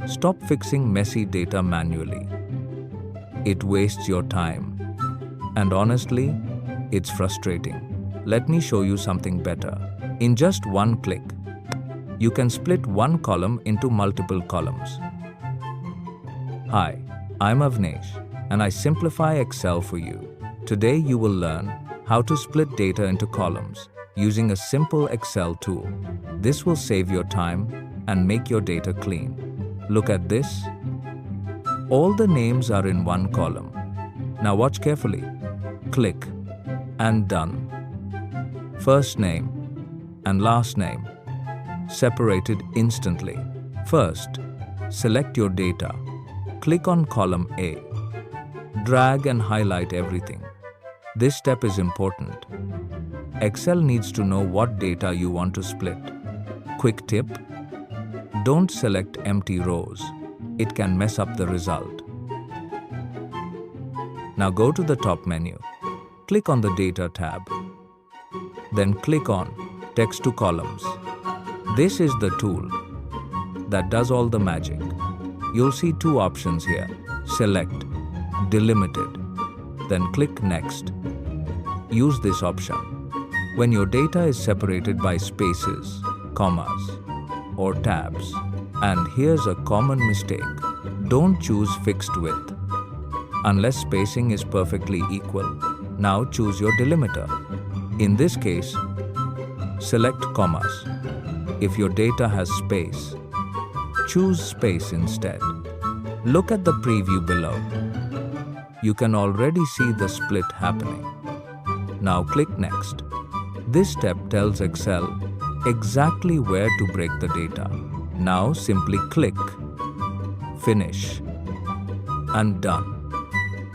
Stop fixing messy data manually. It wastes your time. And honestly, it's frustrating. Let me show you something better. In just one click, you can split one column into multiple columns. Hi, I'm Avnesh, and I simplify Excel for you. Today you will learn how to split data into columns using a simple Excel tool. This will save your time and make your data clean. Look at this. All the names are in one column. Now watch carefully. Click and done. First name and last name separated instantly. First, select your data. Click on column A. Drag and highlight everything. This step is important. Excel needs to know what data you want to split. Quick tip: don't select empty rows. It can mess up the result. Now go to the top menu. Click on the Data tab. Then click on Text to Columns. This is the tool that does all the magic. You'll see two options here. Select Delimited. Then click Next. Use this option when your data is separated by spaces, commas, or tabs. And here's a common mistake. Don't choose fixed width unless spacing is perfectly equal. Now choose your delimiter. In this case, select commas. If your data has space, choose space instead. Look at the preview below. You can already see the split happening. Now click Next. This step tells Excel exactly where to break the data. Now simply click Finish and done.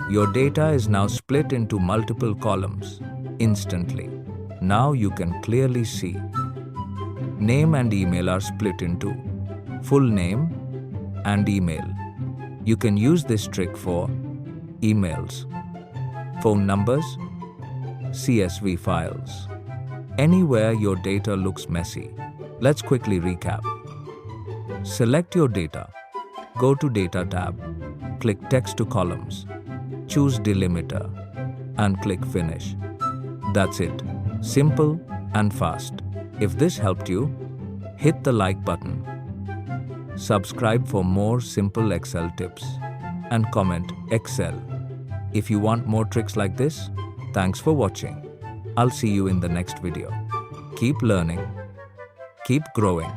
Your data is now split into multiple columns instantly. Now you can clearly see. Name and email are split into full name and email. You can use this trick for emails, phone numbers, CSV files. Anywhere your data looks messy. Let's quickly recap. Select your data. Go to Data tab. Click Text to Columns. Choose Delimiter and click Finish. That's it. Simple and fast. If this helped you, hit the like button. Subscribe for more simple Excel tips and comment Excel if you want more tricks like this. Thanks for watching. I'll see you in the next video. Keep learning, keep growing.